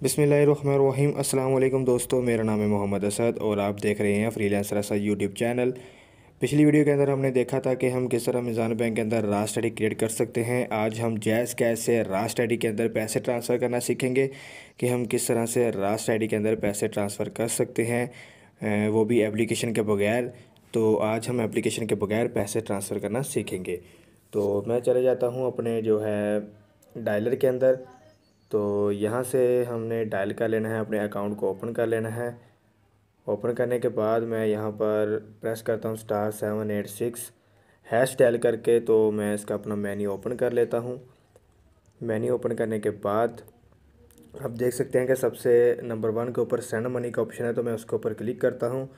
बिस्मिल्लाहिर्रहमानिर्रहीम। अस्सलाम वालेकुम दोस्तों, मेरा नाम है मोहम्मद असद और आप देख रहे हैं फ्रीलांसर असद यूट्यूब चैनल। पिछली वीडियो के अंदर हमने देखा था कि हम किस तरह मीज़ान बैंक के अंदर रास्ट आईडी क्रिएट कर सकते हैं। आज हम जैज़ कैश से रास्ट आईडी के अंदर पैसे ट्रांसफ़र करना सीखेंगे कि हम किस तरह से रास्ट आईडी के अंदर पैसे ट्रांसफ़र कर सकते हैं, वो भी एप्लीकेशन के बगैर। तो आज हम एप्लीकेशन के बगैर पैसे ट्रांसफ़र करना सीखेंगे। तो मैं चले जाता हूँ अपने जो है डायलर के अंदर। तो यहाँ से हमने डायल कर लेना है, अपने अकाउंट को ओपन कर लेना है। ओपन करने के बाद मैं यहाँ पर प्रेस करता हूँ *786 हैश डायल करके। तो मैं इसका अपना मेन्यू ओपन कर लेता हूँ। मेन्यू ओपन करने के बाद आप देख सकते हैं कि सबसे नंबर 1 के ऊपर सेंड मनी का ऑप्शन है, तो मैं उसके ऊपर क्लिक करता हूँ।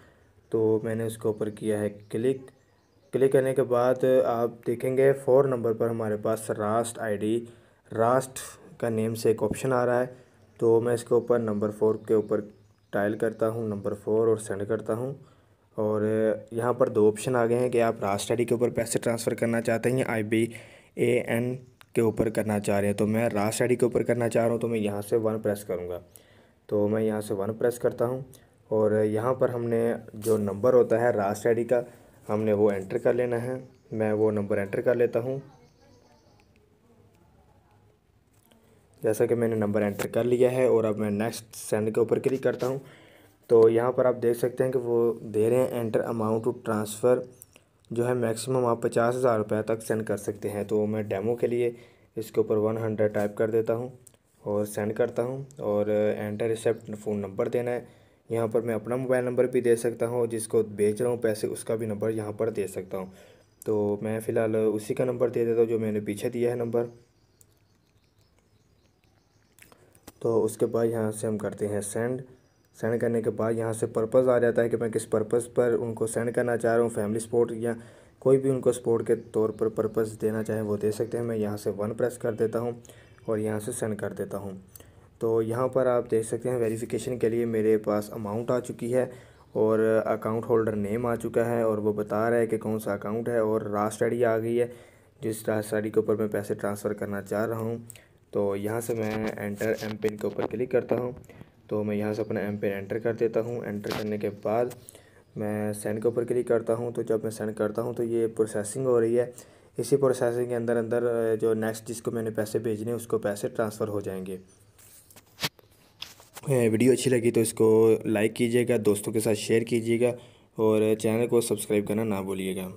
तो मैंने उसके ऊपर किया है क्लिक करने के बाद आप देखेंगे 4 नंबर पर हमारे पास रास्ट का नेम से एक ऑप्शन आ रहा है। तो मैं इसके ऊपर नंबर 4 के ऊपर डायल करता हूँ, नंबर 4, और सेंड करता हूँ। और यहाँ पर 2 ऑप्शन आ गए हैं कि आप रास्ट आईडी के ऊपर पैसे ट्रांसफ़र करना चाहते हैं या IBAN के ऊपर करना चाह रहे हैं। तो मैं रास्ट आईडी के ऊपर करना चाह रहा हूँ, तो मैं यहाँ से 1 प्रेस करूँगा। तो मैं यहाँ से 1 प्रेस करता हूँ और यहाँ पर हमने जो नंबर होता है रास्ट आईडी का, हमने वो एंटर कर लेना है। मैं वो नंबर एंटर कर लेता हूँ। जैसा कि मैंने नंबर एंटर कर लिया है और अब मैं नेक्स्ट सेंड के ऊपर क्लिक करता हूँ। तो यहाँ पर आप देख सकते हैं कि वो दे रहे हैं एंटर अमाउंट टू ट्रांसफ़र, जो है मैक्सिमम आप 50,000 रुपये तक सेंड कर सकते हैं। तो मैं डेमो के लिए इसके ऊपर 100 टाइप कर देता हूँ और सेंड करता हूँ। और एंटर रिसिप्ट फ़ोन नंबर देना है। यहाँ पर मैं अपना मोबाइल नंबर भी दे सकता हूँ, जिसको भेज रहा हूँ पैसे उसका भी नंबर यहाँ पर दे सकता हूँ। तो मैं फ़िलहाल उसी का नंबर दे देता हूँ जो मैंने पीछे दिया है नंबर। तो उसके बाद यहाँ से हम करते हैं सेंड करने के बाद यहाँ से पर्पज़ आ जाता है कि मैं किस पर्पज़ पर उनको सेंड करना चाह रहा हूँ। फैमिली सपोर्ट या कोई भी उनको सपोर्ट के तौर पर पर्पज़ देना चाहें वो दे सकते हैं। मैं यहाँ से 1 प्रेस कर देता हूँ और यहाँ से सेंड कर देता हूँ। तो यहाँ पर आप देख सकते हैं वेरिफिकेशन के लिए मेरे पास अमाउंट आ चुकी है और अकाउंट होल्डर नेम आ चुका है और वो बता रहा है कि कौन सा अकाउंट है, और रास्ट आईडी आ गई है जिस रास्ट आईडी के ऊपर मैं पैसे ट्रांसफ़र करना चाह रहा हूँ। तो यहाँ से मैं एंटर एम पिन के ऊपर क्लिक करता हूँ। तो मैं यहाँ से अपना एम पिन एंटर कर देता हूँ। एंटर करने के बाद मैं सेंड के ऊपर क्लिक करता हूँ। तो जब मैं सेंड करता हूँ तो ये प्रोसेसिंग हो रही है। इसी प्रोसेसिंग के अंदर जो नेक्स्ट जिसको मैंने पैसे भेजने उसको पैसे ट्रांसफ़र हो जाएंगे। वीडियो अच्छी लगी तो इसको लाइक कीजिएगा, दोस्तों के साथ शेयर कीजिएगा और चैनल को सब्सक्राइब करना ना भूलिएगा।